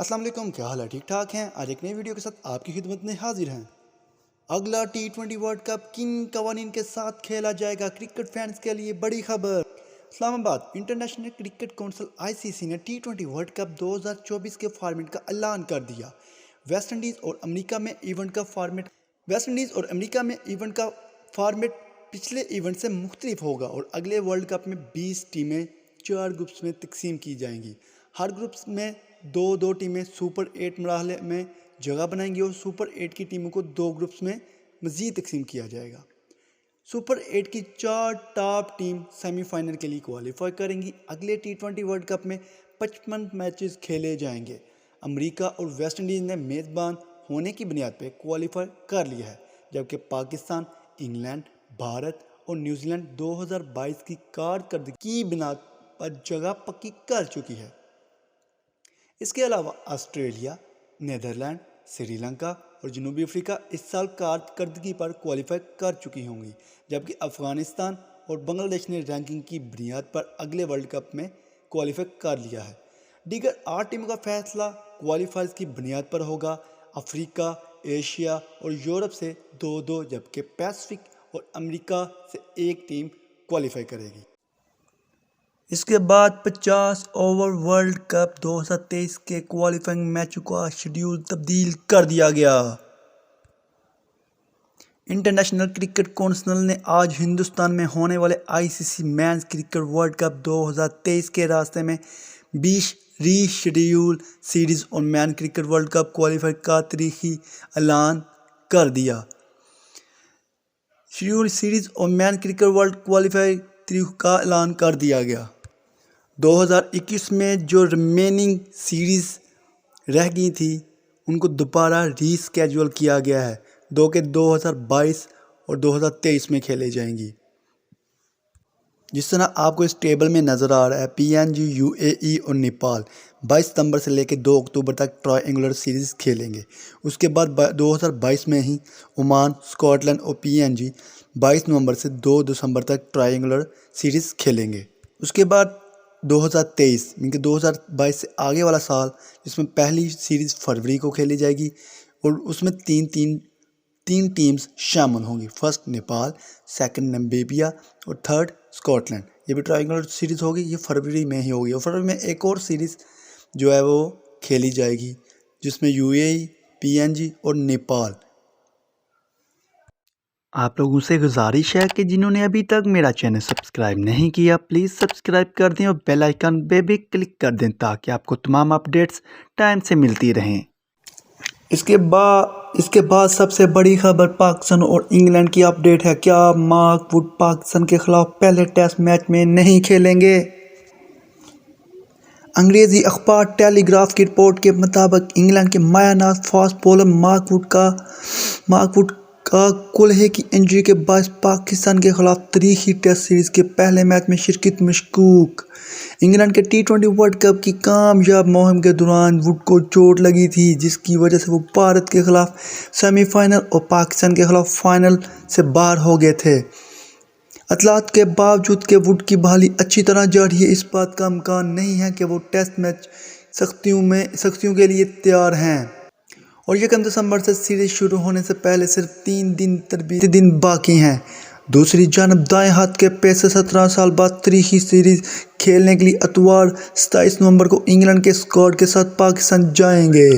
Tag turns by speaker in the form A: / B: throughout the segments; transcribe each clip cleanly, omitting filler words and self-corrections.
A: السلام علیکم، کیا حال ہے؟ ٹھیک ٹھاک ہیں؟ آج ایک نئی ویڈیو کے ساتھ آپ کی خدمت میں حاضر ہیں۔ اگلا T20 ورلڈ کپ کن قوانین کے ساتھ کھیلا جائے گا؟ کرکٹ فینس کے لیے بڑی خبر۔ اسلام آباد انٹرنیشنل کرکٹ کونسل ICC نے T20 ورلڈ کپ 2024 کے فارمیٹ کا اعلان کر دیا۔ ویسٹ انڈیز اور امریکہ میں ایونٹ کا فارمیٹ پچھلے ایونٹ سے مختلف ہوگا اور اگلے ورلڈ کپ میں 20 ٹیمیں 4 گروپس میں تقسیم کی جائیں گی۔ ہر گروپس میں دو ٹیمیں سپر 8 مرحلے میں جگہ بنائیں گی اور سپر 8 کی ٹیموں کو 2 گروپس میں مزید تقسیم کیا جائے گا۔ سپر 8 کی 4 ٹاپ ٹیم سیمی فائنل کے لیے کوالیفائی کریں گی۔ اگلے T20 ورلڈ کپ میں 55 میچز کھیلے جائیں گے۔ امریکہ اور ویسٹ انڈیز نے میزبان ہونے کی بنیاد پہ کوالیفائی کر لیا ہے، جبکہ پاکستان، انگلینڈ، بھارت اور نیوزی لینڈ 2022 کی کارکردگی کی بنیاد پر جگہ پکی کر چکی ہے۔ اس کے علاوہ آسٹریلیا، نیدرلینڈ، سری لنکا اور جنوبی افریقہ اس سال کارکردگی پر کوالیفائی کر چکی ہوں گی، جبکہ افغانستان اور بنگلہ دیش نے رینکنگ کی بنیاد پر اگلے ورلڈ کپ میں کوالیفائی کر لیا ہے۔ دیگر 8 ٹیموں کا فیصلہ کوالیفائرز کی بنیاد پر ہوگا۔ افریقہ، ایشیا اور یورپ سے 2-2، جبکہ پیسفک اور امریکہ سے 1 ٹیم کوالیفائی کرے گی۔ اس کے بعد 50 اوور ورلڈ کپ 2023 کے کوالیفائنگ میچوں کا شیڈول تبدیل کر دیا گیا۔ انٹرنیشنل کرکٹ کونسل نے آج ہندوستان میں ہونے والے ICC men's cricket world cup 2023 کے راستے میں 20 ری شیڈیول سیریز اور men cricket world cup qualifier کا تاریخی اعلان کر دیا۔ شیڈیول سیریز اور مین کرکٹ ورلڈ کوالیفائر تاریخ کا اعلان کر دیا گیا۔ 2021 میں جو ریمیننگ سیریز رہ گئی تھی ان کو دوبارہ ری اسکیجول کیا گیا ہے، 2022 اور 2023 میں کھیلے جائیں گی۔ جس طرح آپ کو اس ٹیبل میں نظر آ رہا ہے، PNG، UAE اور نیپال 22 ستمبر سے لے کے 2 اکتوبر تک ٹرائی اینگولر سیریز کھیلیں گے۔ اس کے بعد 2022 میں ہی عمان، اسکاٹ لینڈ اور PNG 22 نومبر سے 2 دسمبر تک ٹرائی اینگولر سیریز کھیلیں گے۔ اس کے بعد 2023 یعنی کہ 2022 سے آگے والا سال، جس میں پہلی سیریز فروری کو کھیلی جائے گی اور اس میں تین ٹیمز شامل ہوں گی۔ فرسٹ نیپال، سیکنڈ نمیبیا اور تھرڈ اسکاٹ لینڈ۔ یہ بھی ٹرائنگولر سیریز ہوگی، یہ فروری میں ہی ہوگی اور فروری میں ایک اور سیریز جو ہے وہ کھیلی جائے گی جس میں UAE، PNG اور نیپال۔ آپ لوگوں سے گزارش ہے کہ جنہوں نے ابھی تک میرا چینل سبسکرائب نہیں کیا پلیز سبسکرائب کر دیں اور بیل آئیکن پہ بھی کلک کر دیں تاکہ آپ کو تمام اپڈیٹس ٹائم سے ملتی رہیں۔ اس کے بعد سب سے بڑی خبر پاکستان اور انگلینڈ کی اپڈیٹ ہے۔ کیا مارک ووڈ پاکستان کے خلاف پہلے ٹیسٹ میچ میں نہیں کھیلیں گے؟ انگریزی اخبار ٹیلی گراف کی رپورٹ کے مطابق انگلینڈ کے مایہ ناز فاسٹ بولر مارک ووڈ کا کلہے کی انجری کے باعث پاکستان کے خلاف تاریخی ٹیسٹ سیریز کے پہلے میچ میں شرکت مشکوک۔ انگلینڈ کے T20 ورلڈ کپ کی کامیاب مہم کے دوران ووڈ کو چوٹ لگی تھی، جس کی وجہ سے وہ بھارت کے خلاف سیمی فائنل اور پاکستان کے خلاف فائنل سے باہر ہو گئے تھے۔ اطلاعات کے باوجود کہ ووڈ کی بحالی اچھی طرح جاری ہے، اس بات کا امکان نہیں ہے کہ وہ ٹیسٹ میچ سختیوں کے لیے تیار ہیں اور 1 دسمبر سے سیریز شروع ہونے سے پہلے صرف 3 دن باقی ہیں۔ دوسری جانب دائیں ہاتھ کے پیسر 17 سال بعد تاریخی سیریز کھیلنے کے لیے اتوار 27 نومبر کو انگلینڈ کے اسکواڈ کے ساتھ پاکستان جائیں گے۔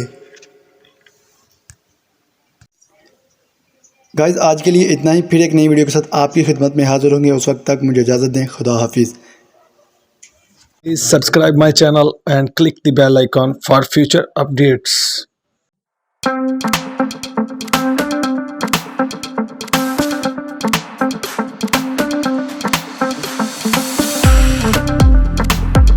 A: گائز آج کے لیے اتنا ہی، پھر ایک نئی ویڈیو کے ساتھ آپ کی خدمت میں حاضر ہوں گے۔ اس وقت تک مجھے اجازت دیں، خدا حافظ۔
B: Please subscribe my channel and click the bell icon for future updates.